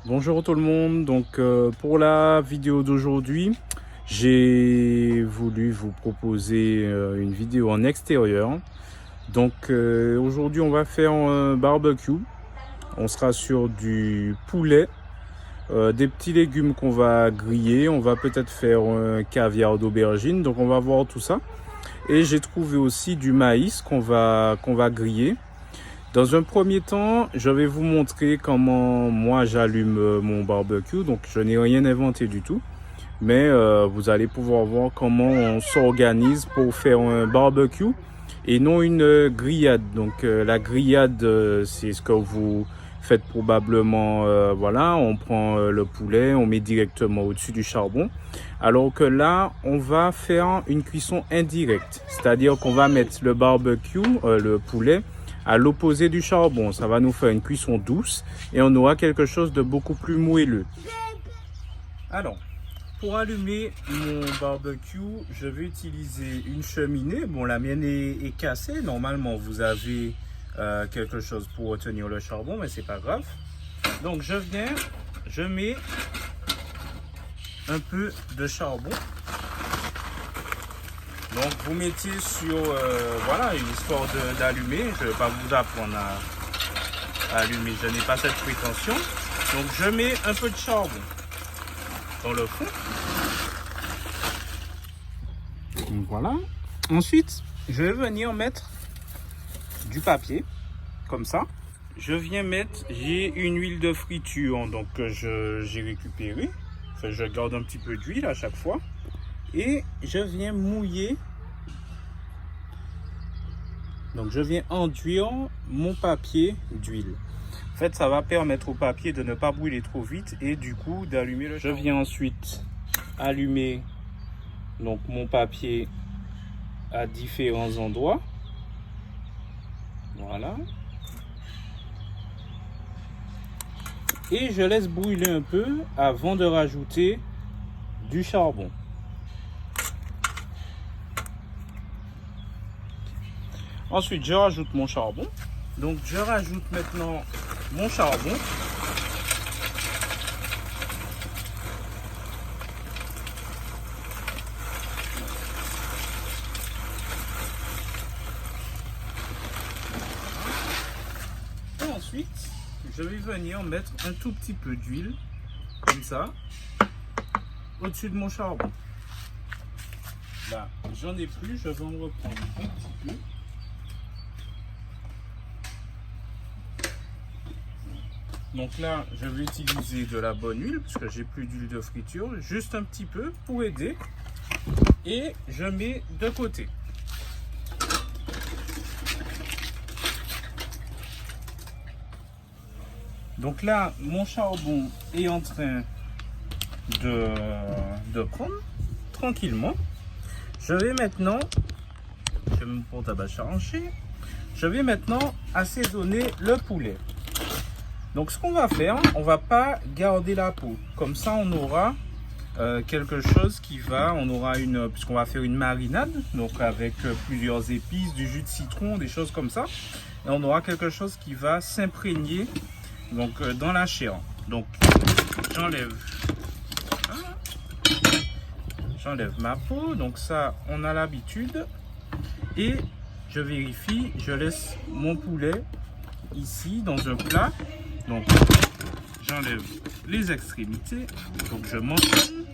Bonjour tout le monde, donc pour la vidéo d'aujourd'hui, j'ai voulu vous proposer une vidéo en extérieur. Donc aujourd'hui on va faire un barbecue, on sera sur du poulet, des petits légumes qu'on va griller, on va peut-être faire un caviar d'aubergine, donc on va voir tout ça. Et j'ai trouvé aussi du maïs qu'on va griller. Dans un premier temps, je vais vous montrer comment moi j'allume mon barbecue. Donc je n'ai rien inventé du tout. Mais vous allez pouvoir voir comment on s'organise pour faire un barbecue et non une grillade. Donc la grillade, c'est ce que vous faites probablement. Voilà, on prend le poulet, on met directement au-dessus du charbon. Alors que là, on va faire une cuisson indirecte. C'est-à-dire qu'on va mettre le barbecue, le poulet, à l'opposé du charbon. Ça va nous faire une cuisson douce et on aura quelque chose de beaucoup plus moelleux. Alors, pour allumer mon barbecue, je vais utiliser une cheminée. Bon, la mienne est cassée. Normalement, vous avez quelque chose pour retenir le charbon, mais c'est pas grave. Donc, je mets un peu de charbon. Donc, vous mettiez sur, voilà, une histoire d'allumer. Je ne vais pas vous apprendre à allumer. Je n'ai pas cette prétention. Donc, je mets un peu de charbon dans le fond. Donc, voilà. Ensuite, je vais venir mettre du papier, comme ça. Je viens mettre, j'ai une huile de friture, donc j'ai récupéré. Enfin, je garde un petit peu d'huile à chaque fois. Et je viens mouiller. Donc, je viens enduire mon papier d'huile. En fait, ça va permettre au papier de ne pas brûler trop vite et du coup d'allumer le charbon. Je viens ensuite allumer donc mon papier à différents endroits. Voilà. Et je laisse brûler un peu avant de rajouter du charbon. Ensuite, je rajoute mon charbon. Donc, je rajoute maintenant mon charbon. Et ensuite, je vais venir mettre un tout petit peu d'huile, comme ça, au-dessus de mon charbon. Là, j'en ai plus, je vais en reprendre un petit peu. Donc là, je vais utiliser de la bonne huile, parce que j'ai plus d'huile de friture, juste un petit peu pour aider. Et je mets de côté. Donc là, mon charbon est en train de prendre tranquillement. Je vais maintenant, je mon porte à charger. Je vais maintenant assaisonner le poulet. Donc ce qu'on va faire, on va pas garder la peau. Comme ça, on aura quelque chose qui va, puisqu'on va faire une marinade, donc avec plusieurs épices, du jus de citron, des choses comme ça. Et on aura quelque chose qui va s'imprégner donc dans la chair. Donc j'enlève ma peau, donc ça on a l'habitude. Et je vérifie, je laisse mon poulet ici dans un plat. Donc j'enlève les extrémités, donc je mentionne.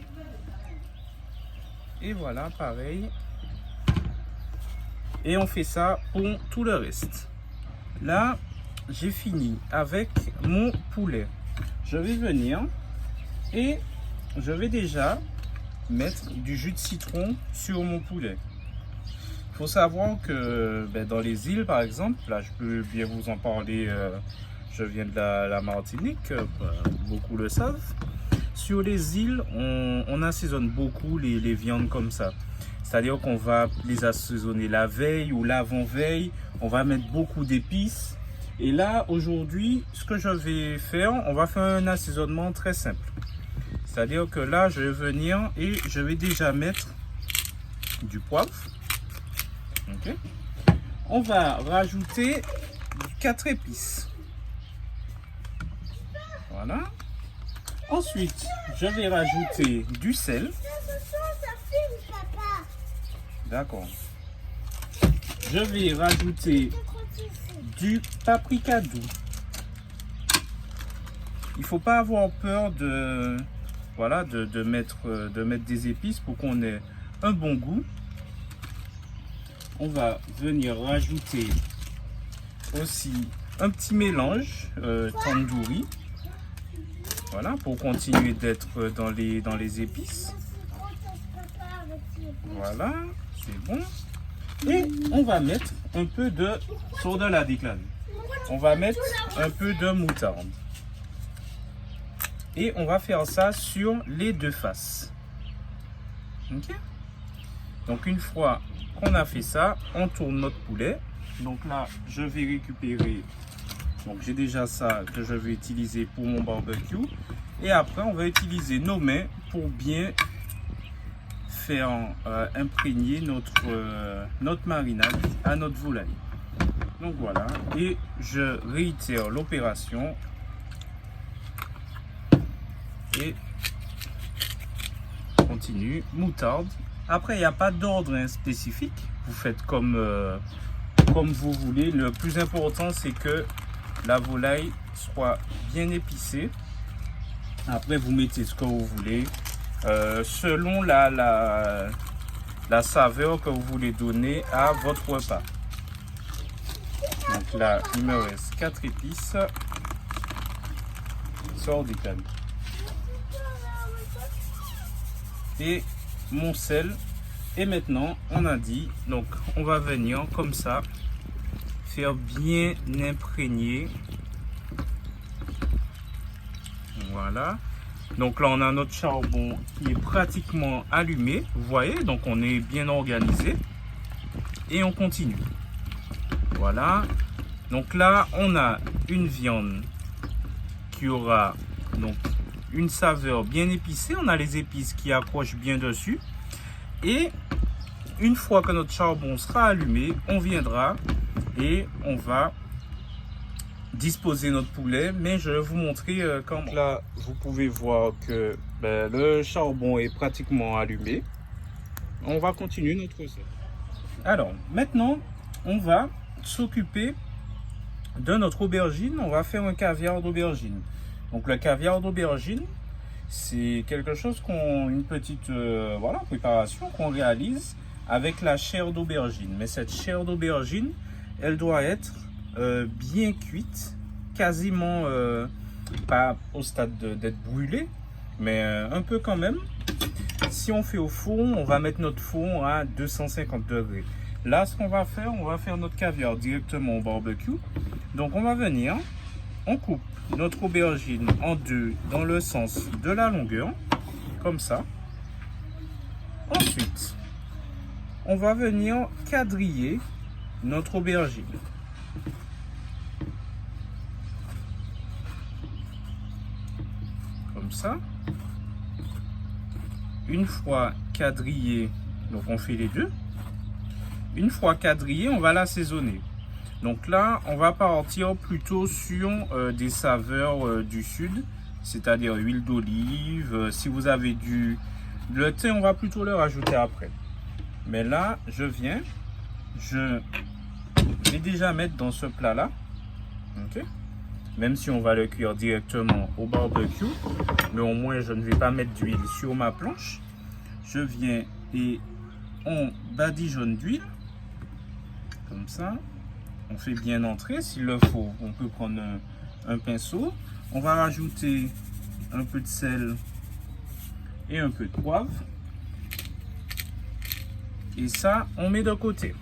Et voilà, pareil. Et on fait ça pour tout le reste. Là, j'ai fini avec mon poulet. Je vais venir et je vais déjà mettre du jus de citron sur mon poulet. Il faut savoir que dans les îles, par exemple, là je peux bien vous en parler, je viens de la Martinique, beaucoup le savent. Sur les îles, on assaisonne beaucoup les viandes comme ça. C'est-à-dire qu'on va les assaisonner la veille ou l'avant-veille. On va mettre beaucoup d'épices. Et là, aujourd'hui, ce que je vais faire, on va faire un assaisonnement très simple. C'est-à-dire que là, je vais venir et je vais déjà mettre du poivre. Okay. On va rajouter 4 épices. Voilà. Ensuite, je vais rajouter du sel. D'accord. Je vais rajouter du paprika doux. Il faut pas avoir peur de, voilà, de mettre des épices pour qu'on ait un bon goût. On va venir rajouter aussi un petit mélange tandoori. Voilà, pour continuer d'être dans les épices. Voilà, c'est bon. Et on va mettre un peu de soda la déclane. On va mettre un peu de moutarde. Et on va faire ça sur les deux faces. Ok? Donc une fois qu'on a fait ça, on tourne notre poulet. Donc là, je vais récupérer. Donc j'ai déjà ça que je vais utiliser pour mon barbecue. Et après, on va utiliser nos mains pour bien faire imprégner notre marinade à notre volaille. Donc voilà. Et je réitère l'opération. Et continue. Moutarde. Après, il n'y a pas d'ordre spécifique. Vous faites comme vous voulez. Le plus important, c'est que la volaille soit bien épicée. Après, vous mettez ce que vous voulez. Selon la saveur que vous voulez donner à votre repas. Donc là, il me reste 4 épices. Sort des cannes. Et mon sel. Et maintenant, on a dit, donc on va venir comme ça, faire bien imprégner. Voilà. Donc là, on a notre charbon qui est pratiquement allumé. Vous voyez, donc on est bien organisé. Et on continue. Voilà. Donc là, on a une viande qui aura donc une saveur bien épicée. On a les épices qui accrochent bien dessus. Et une fois que notre charbon sera allumé, on viendra et on va disposer notre poulet. Mais je vais vous montrer comment. Là, vous pouvez voir que le charbon est pratiquement allumé. On va continuer notre recette. Alors, maintenant, on va s'occuper de notre aubergine. On va faire un caviar d'aubergine. Donc, le caviar d'aubergine, c'est quelque chose une petite voilà, préparation qu'on réalise avec la chair d'aubergine. Mais cette chair d'aubergine, elle doit être bien cuite, quasiment pas au stade d'être brûlée, mais un peu quand même. Si on fait au four, on va mettre notre four à 250 degrés. Là, ce qu'on va faire, on va faire notre caviar directement au barbecue. Donc, on va venir, on coupe notre aubergine en deux dans le sens de la longueur, comme ça. Ensuite, on va venir quadriller notre aubergine. Comme ça. Une fois quadrillé, donc on fait les deux. Une fois quadrillé, on va l'assaisonner. Donc là, on va partir plutôt sur des saveurs du sud, c'est-à-dire huile d'olive. Si vous avez le thym, on va plutôt le rajouter après. Mais là, je vais déjà mettre dans ce plat-là. Okay. Même si on va le cuire directement au barbecue, mais au moins je ne vais pas mettre d'huile sur ma planche. Je viens et on badigeonne d'huile, comme ça. On fait bien entrer, s'il le faut, on peut prendre un pinceau. On va rajouter un peu de sel et un peu de poivre. Et ça, on met de côté.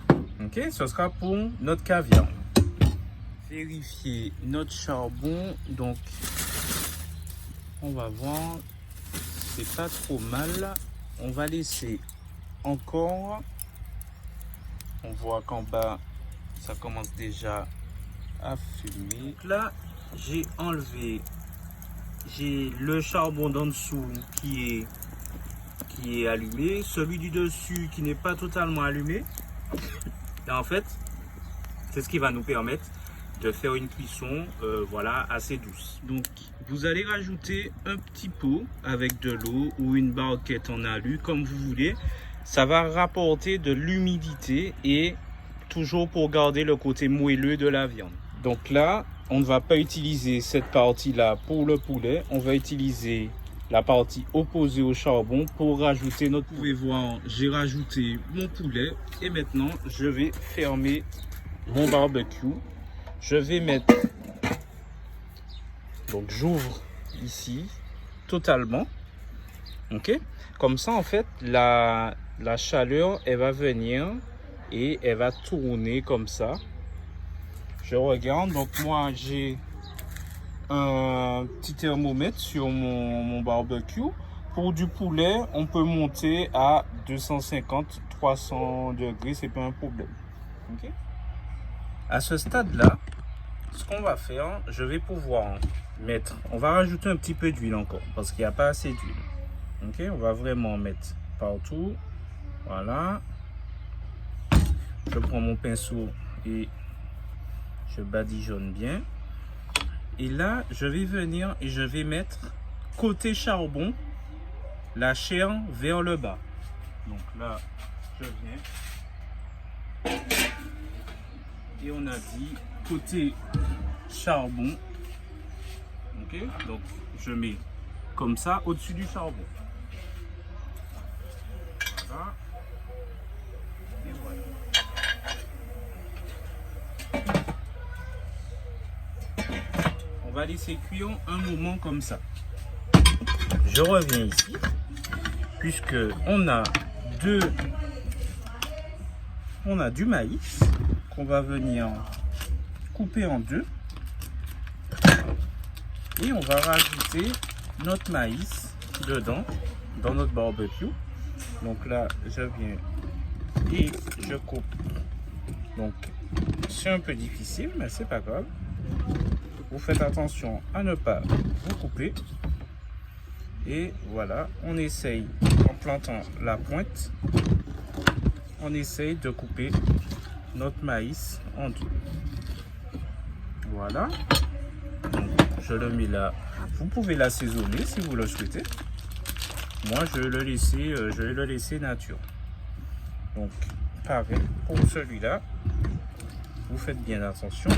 Ok, ce sera pour notre caviar. Vérifier notre charbon. Donc, on va voir. C'est pas trop mal. On va laisser encore. On voit qu'en bas, ça commence déjà à fumer. Donc là, j'ai enlevé. J'ai le charbon d'en dessous qui est allumé. Celui du dessus qui n'est pas totalement allumé. Et en fait, c'est ce qui va nous permettre de faire une cuisson voilà, assez douce. Donc vous allez rajouter un petit pot avec de l'eau ou une barquette en alu comme vous voulez. Ça va rapporter de l'humidité et toujours pour garder le côté moelleux de la viande. Donc là, on ne va pas utiliser cette partie-là pour le poulet. On va utiliser la partie opposée au charbon pour rajouter notre poulet. Vous pouvez voir, j'ai rajouté mon poulet et maintenant je vais fermer mon barbecue. Je vais mettre, donc j'ouvre ici totalement, ok, comme ça en fait la chaleur elle va venir et elle va tourner comme ça. Je regarde, donc moi j'ai un petit thermomètre sur mon barbecue. Pour du poulet, on peut monter à 250-300 degrés, c'est pas un problème. Okay. À ce stade-là, ce qu'on va faire, je vais pouvoir mettre, on va rajouter un petit peu d'huile encore parce qu'il n'y a pas assez d'huile. Ok, on va vraiment mettre partout. Voilà. Je prends mon pinceau et je badigeonne bien. Et là, je vais venir et je vais mettre côté charbon la chair vers le bas. Donc là, je viens. Et on a dit côté charbon. Ok, donc je mets comme ça au-dessus du charbon. Voilà. Et voilà. On va laisser cuire un moment comme ça. Je reviens ici, puisque on a du maïs qu'on va venir couper en deux. Et on va rajouter notre maïs dedans, dans notre barbecue. Donc là, je viens et je coupe. Donc, c'est un peu difficile, mais c'est pas grave. Vous faites attention à ne pas vous couper. Et voilà, on essaye, en plantant la pointe, on essaye de couper notre maïs en deux. Voilà. Donc, je le mets là. Vous pouvez l'assaisonner si vous le souhaitez. Moi, je vais le laisser nature. Donc, pareil pour celui-là. Vous faites bien attention.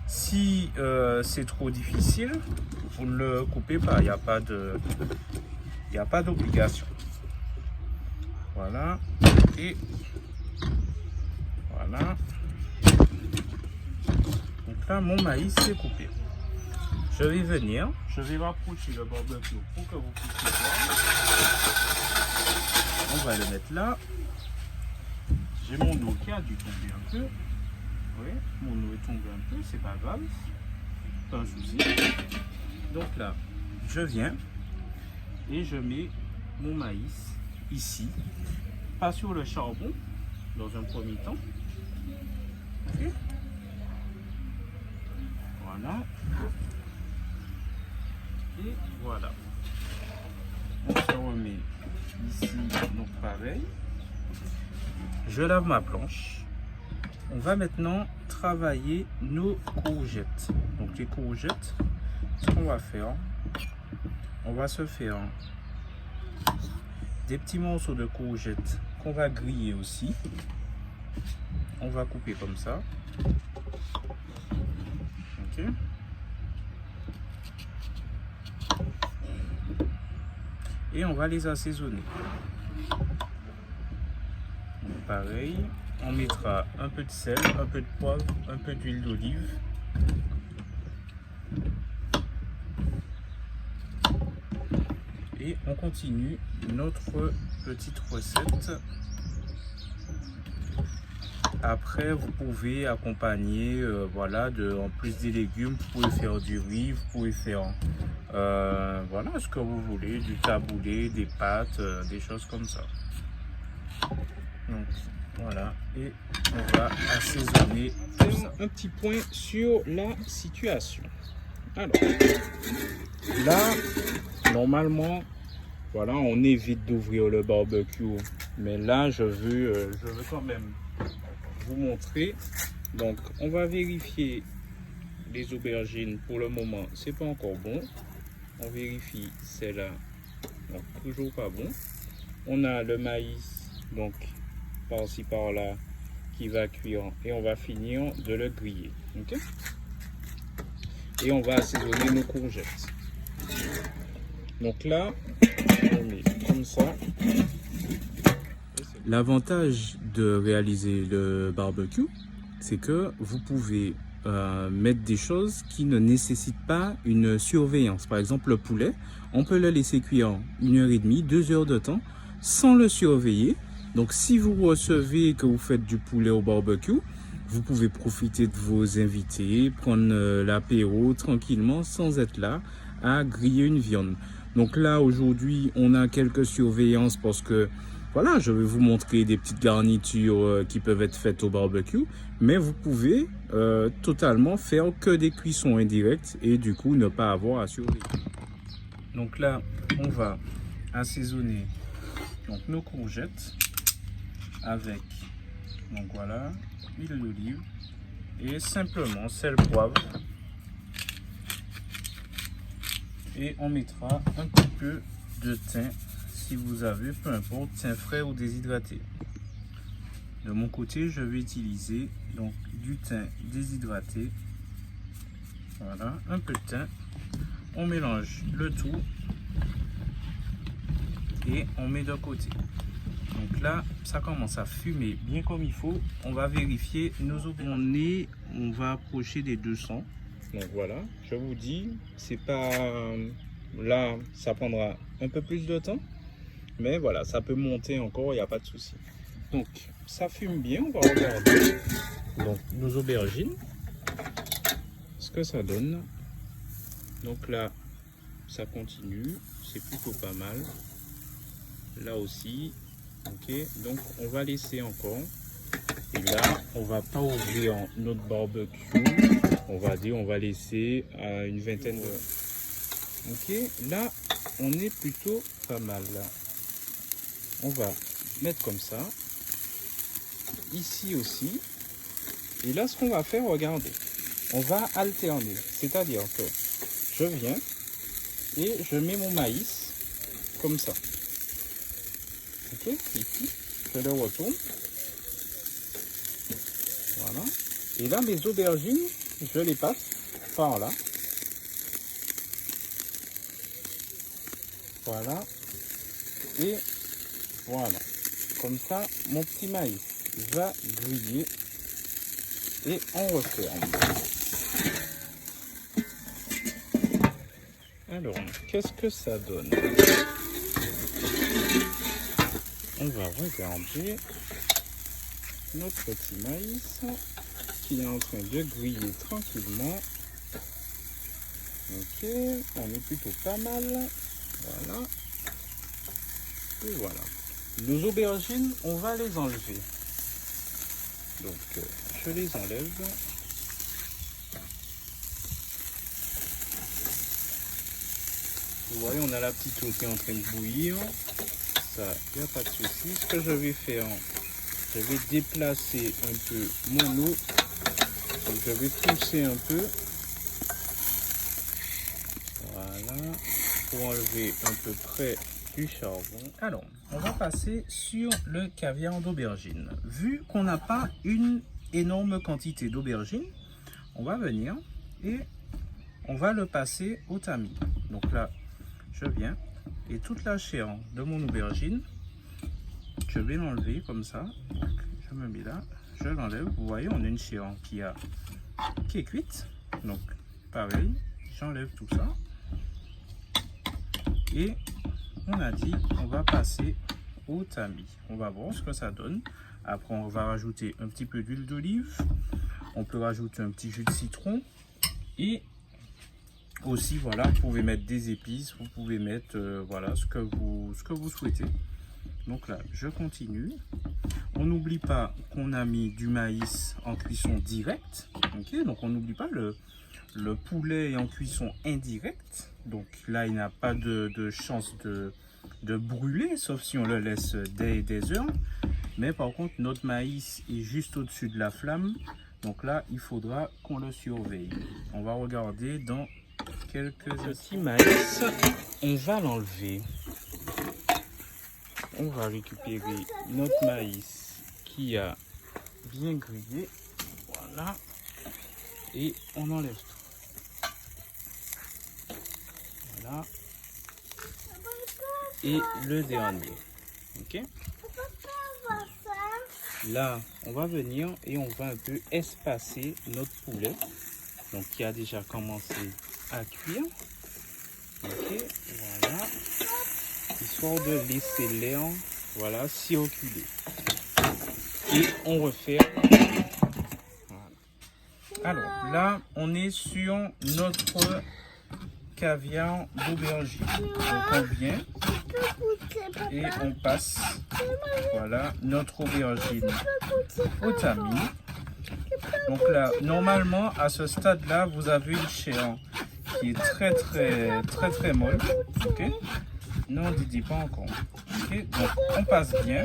Si c'est trop difficile, vous ne le coupez pas. Il n'y a pas d'obligation. Voilà. Et voilà. Donc là, mon maïs est coupé. Je vais venir, je vais rapprocher le barbecue pour que vous puissiez voir. On va le mettre là. J'ai mon eau qui a dû tomber un peu. Oui, mon eau est tombée un peu, c'est pas grave. Pas un souci. Donc là, je viens et je mets mon maïs ici. Pas sur le charbon, dans un premier temps. Okay. Voilà. Et voilà. On se remet ici, donc pareil. Je lave ma planche. On va maintenant travailler nos courgettes. Donc les courgettes, ce qu'on va faire, on va se faire des petits morceaux de courgettes qu'on va griller aussi. On va couper comme ça. Ok. Et on va les assaisonner. Donc, pareil, on mettra un peu de sel, un peu de poivre, un peu d'huile d'olive. Et on continue notre petite recette. Après, vous pouvez accompagner, voilà, en plus des légumes, vous pouvez faire du riz, vous pouvez faire, voilà, ce que vous voulez, du taboulé, des pâtes, des choses comme ça. Donc, voilà, et on va assaisonner. Un petit point sur la situation. Alors, là, normalement, voilà, on évite d'ouvrir le barbecue, mais là, je veux quand même vous montrer Donc on va vérifier les aubergines. Pour le moment c'est pas encore bon. On vérifie celle-là, donc toujours pas bon. On a le maïs, donc par-ci par-là, qui va cuire et on va finir de le griller. Okay? Et on va assaisonner nos courgettes. Donc là, on met comme ça. L'avantage de réaliser le barbecue, c'est que vous pouvez mettre des choses qui ne nécessitent pas une surveillance. Par exemple, le poulet, on peut le laisser cuire 1h30, 2 heures de temps sans le surveiller. Donc si vous recevez que vous faites du poulet au barbecue, vous pouvez profiter de vos invités, prendre l'apéro tranquillement sans être là à griller une viande. Donc là aujourd'hui on a quelques surveillances parce que voilà, je vais vous montrer des petites garnitures qui peuvent être faites au barbecue, mais vous pouvez totalement faire que des cuissons indirectes et du coup ne pas avoir à surveiller. Donc là, on va assaisonner donc, nos courgettes avec, donc voilà, huile d'olive et simplement sel, poivre. Et on mettra un petit peu de thym. Si vous avez, peu importe, thym frais ou déshydraté. De mon côté, je vais utiliser donc du thym déshydraté. Voilà, un peu de thym. On mélange le tout et on met de côté. Donc là, ça commence à fumer bien comme il faut. On va vérifier nos aubergines. On va approcher des 200. Donc voilà, je vous dis, c'est pas là, ça prendra un peu plus de temps. Mais voilà, ça peut monter encore, il n'y a pas de souci. Donc, ça fume bien, on va regarder donc, nos aubergines, ce que ça donne. Donc là, ça continue, c'est plutôt pas mal. Là aussi, ok, donc on va laisser encore. Et là, on va pas ouvrir notre barbecue, on va dire, on va laisser à une vingtaine de... Ok, là, on est plutôt pas mal là. On va mettre comme ça, ici aussi, et là ce qu'on va faire, regardez, on va alterner, c'est-à-dire que je viens et je mets mon maïs comme ça, ok, ici, je le retourne, voilà, et là mes aubergines, je les passe par là, voilà, et voilà, comme ça, mon petit maïs va griller et on referme. Alors, qu'est-ce que ça donne? On va regarder notre petit maïs qui est en train de griller tranquillement. Ok, on est plutôt pas mal. Voilà. Et voilà. Nos aubergines, on va les enlever. Donc, je les enlève. Vous voyez, on a la petite eau qui est en train de bouillir. Ça, il n'y a pas de souci. Ce que je vais faire, je vais déplacer un peu mon eau. Donc, je vais pousser un peu. Voilà. Pour enlever un peu près du charbon. Alors, on va passer sur le caviar d'aubergine. Vu qu'on n'a pas une énorme quantité d'aubergine, on va venir et on va le passer au tamis. Donc là, je viens et toute la chair de mon aubergine, je vais l'enlever comme ça. Donc, je me mets là, je l'enlève. Vous voyez, on a une chair qui est cuite. Donc, pareil, j'enlève tout ça. Et on a dit on va passer au tamis. On va voir ce que ça donne. Après, on va rajouter un petit peu d'huile d'olive. On peut rajouter un petit jus de citron. Et aussi, voilà, vous pouvez mettre des épices. Vous pouvez mettre voilà, ce que vous souhaitez. Donc là, je continue. On n'oublie pas qu'on a mis du maïs en cuisson directe. Okay, donc, on n'oublie pas le poulet est en cuisson indirecte. Donc là, il n'a pas de chance de brûler, sauf si on le laisse des heures. Mais par contre, notre maïs est juste au-dessus de la flamme. Donc là, il faudra qu'on le surveille. On va regarder dans quelques petits maïs. On va l'enlever. On va récupérer notre maïs qui a bien grillé. Voilà. Et on enlève tout. Voilà. Et le dernier. Ok? Là, on va venir et on va un peu espacer notre poulet. Donc, qui a déjà commencé à cuire. Ok, voilà. Histoire de laisser l'air, voilà, circuler. Et on refait. Voilà. Alors, là, on est sur notre caviar d'aubergine. Donc, on vient et on passe, voilà, notre aubergine au tamis. Donc là, normalement, à ce stade-là, vous avez une chair qui est très molle. Ok? Non, Didi, pas encore. Ok? Donc, on passe bien.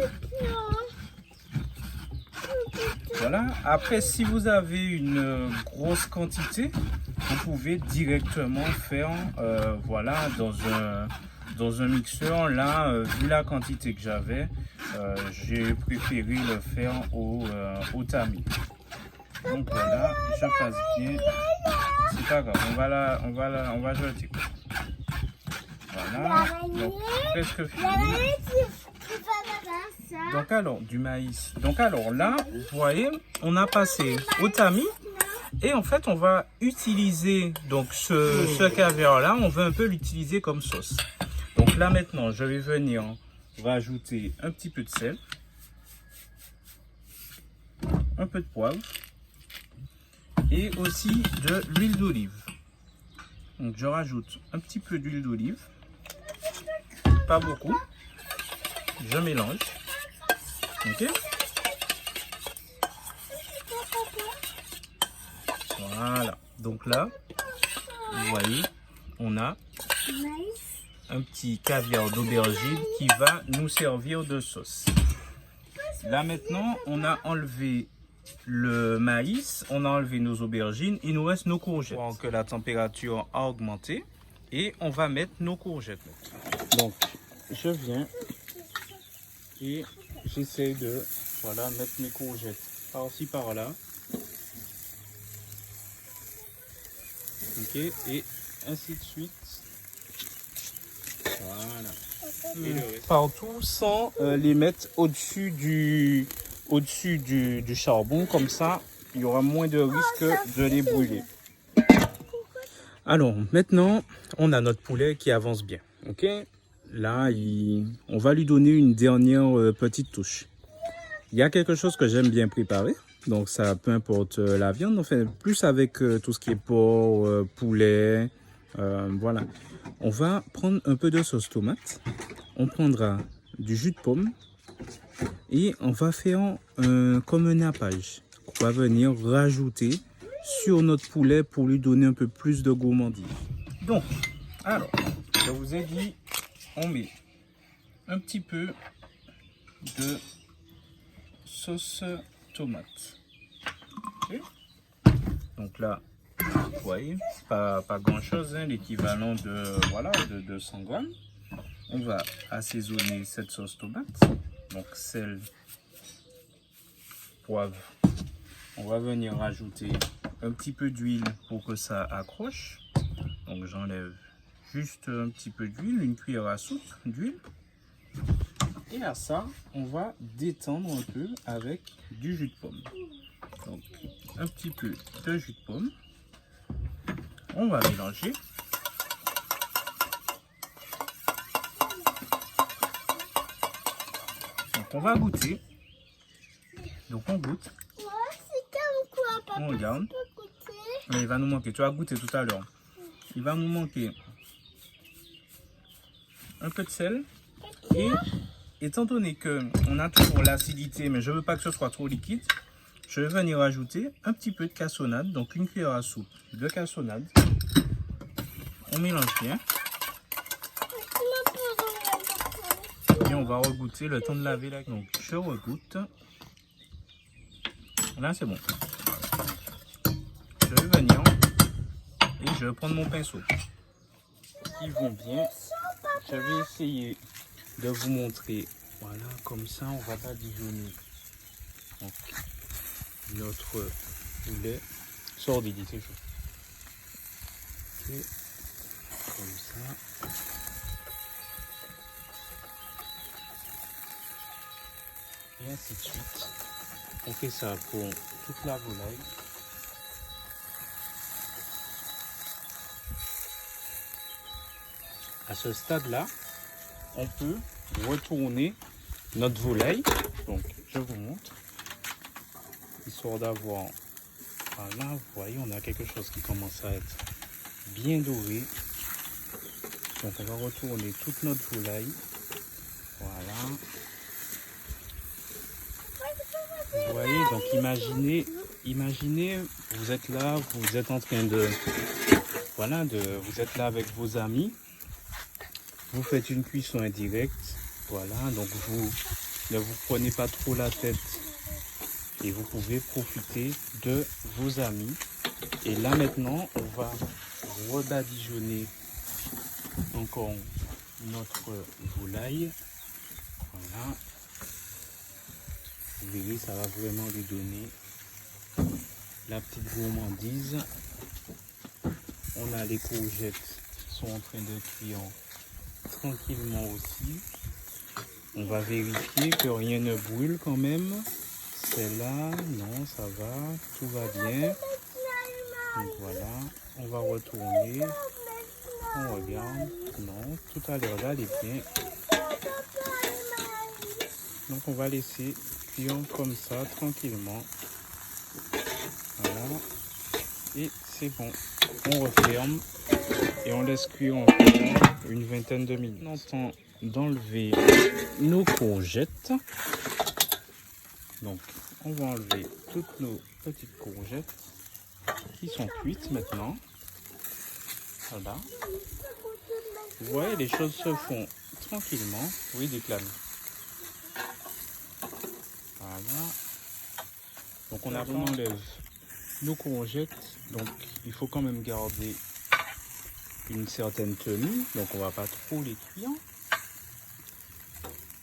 Voilà. Après, si vous avez une grosse quantité, vous pouvez directement faire, voilà, dans un mixeur. Là, vu la quantité que j'avais, j'ai préféré le faire au tamis. Donc voilà, je passe bien. C'est pas grave, on va jeter. Voilà, donc presque fini. Donc alors, du maïs. Donc alors là, vous voyez, on a passé au tamis. Et en fait, on va utiliser donc ce caviar-là, on veut un peu l'utiliser comme sauce. Donc là maintenant, je vais venir rajouter un petit peu de sel, un peu de poivre et aussi de l'huile d'olive. Donc je rajoute un petit peu d'huile d'olive, pas beaucoup. Je mélange. Ok. Voilà. Donc là, vous voyez, on a un petit caviar d'aubergine qui va nous servir de sauce. Là maintenant, on a enlevé le maïs, on a enlevé nos aubergines, il nous reste nos courgettes. On voit que la température a augmenté et on va mettre nos courgettes. Donc, je viens et j'essaie de, voilà, mettre mes courgettes par-ci par-là. Ok, et ainsi de suite. Voilà. Et partout sans les mettre au-dessus du charbon, comme ça il y aura moins de risque de les brûler. Alors maintenant on a notre poulet qui avance bien. Ok, là on va lui donner une dernière petite touche. Il y a quelque chose que j'aime bien préparer. Donc ça, peu importe la viande, enfin plus avec tout ce qui est porc, poulet, voilà. On va prendre un peu de sauce tomate, on prendra du jus de pomme et on va faire comme un nappage. On va venir rajouter sur notre poulet pour lui donner un peu plus de gourmandise. Donc, alors, je vous ai dit, on met un petit peu de sauce tomate. Okay. Donc là, vous voyez, pas grand chose, hein, l'équivalent de, voilà, de 100 grammes. On va assaisonner cette sauce tomate. Donc sel, poivre. On va venir rajouter un petit peu d'huile pour que ça accroche. Donc j'enlève juste un petit peu d'huile, une cuillère à soupe d'huile. Et à ça, on va détendre un peu avec du jus de pomme. Donc, un petit peu de jus de pomme. On va mélanger. Donc, on va goûter. Donc, on goûte. On regarde. Mais il va nous manquer. Tu vas goûter tout à l'heure. Il va nous manquer un peu de sel. Et étant donné qu'on a toujours l'acidité, mais je ne veux pas que ce soit trop liquide, je vais venir ajouter un petit peu de cassonade, donc une cuillère à soupe de cassonade. On mélange bien. Et on va regoûter le temps de laver la. Donc je regoute. Là c'est bon. je vais prendre mon pinceau. Qui vont bien. Je vais essayer de vous montrer. Voilà, comme ça, on va badigeonner. Donc, notre poulet sort d'idée, c'est chaud. Ok, comme ça. Et ainsi de suite. On fait ça pour toute la volaille. À ce stade-là, on peut retourner notre volaille. Donc, je vous montre. Histoire d'avoir... Voilà, vous voyez, on a quelque chose qui commence à être bien doré. Donc, on va retourner toute notre volaille. Voilà. Vous voyez, donc imaginez, vous êtes là, vous êtes en train de... Voilà, vous êtes là avec vos amis. Vous faites une cuisson indirecte. Voilà, donc vous ne vous prenez pas trop la tête. Et vous pouvez profiter de vos amis. Et là maintenant, on va rebadigeonner encore notre volaille. Voilà. Vous verrez, ça va vraiment lui donner la petite gourmandise. On a les courgettes qui sont en train de cuire tranquillement aussi. On va vérifier que rien ne brûle quand même. Celle-là, non, ça va, tout va bien. Donc voilà, on va retourner. On regarde. Non, tout a l'air d'aller bien. Donc on va laisser cuire comme ça, tranquillement. Voilà. Et c'est bon. On referme et on laisse cuire encore une vingtaine de minutes. On entend d'enlever nos courgettes. Donc on va enlever toutes nos petites courgettes qui sont cuites maintenant. Voilà. Vous voyez, les choses se font tranquillement. Oui, Declan. Voilà. Donc on enlève nos courgettes. Donc il faut quand même garder une certaine tenue. Donc on va pas trop les cuire.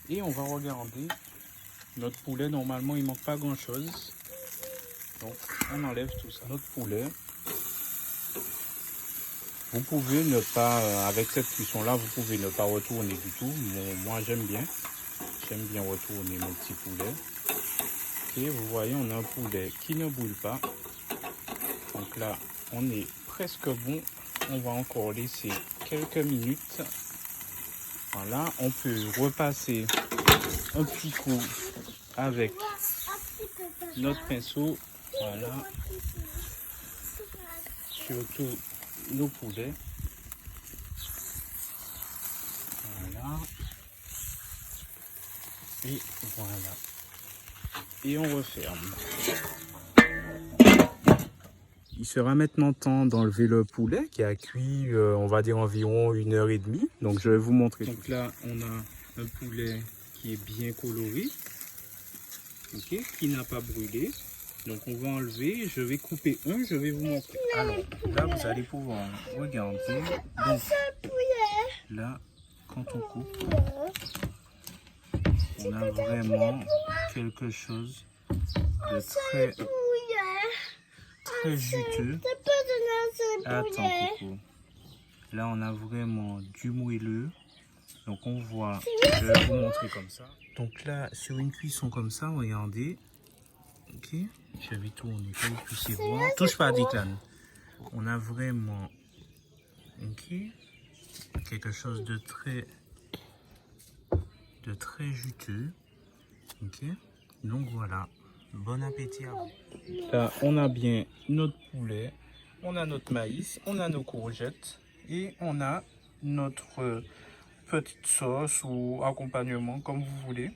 Et on va regarder notre poulet. Normalement il manque pas grand chose. Donc on enlève tout ça. Notre poulet. Vous pouvez ne pas, avec cette cuisson là, vous pouvez ne pas retourner du tout. Moi j'aime bien retourner mon petit poulet. Et vous voyez, on a un poulet qui ne brûle pas. Donc là, on est presque bon. On va encore laisser quelques minutes. Voilà, on peut repasser un petit coup avec notre pinceau. Voilà, surtout nos poulets. Voilà. Et voilà. Et on referme. Il sera maintenant temps d'enlever le poulet qui a cuit, on va dire environ 1h30. Donc je vais vous montrer. Donc là, on a un poulet qui est bien coloré, okay, qui n'a pas brûlé. Donc on va enlever, je vais couper un, je vais vous montrer. Alors là, vous allez pouvoir regarder. Donc là, quand on coupe, on a vraiment quelque chose de très juteux. Attends, Coco. Là, on a vraiment du moelleux. Donc, on voit, je vais vous montrer comme ça. Donc là, sur une cuisson comme ça, regardez. Ok, je vais tourner pour que vous puissiez voir. Touche pas à Declan. On a vraiment, ok, quelque chose de très juteux. Ok, donc voilà. Bon appétit à vous. Là, on a bien notre poulet, on a notre maïs, on a nos courgettes et on a notre petite sauce ou accompagnement comme vous voulez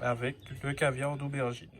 avec le caviar d'aubergine.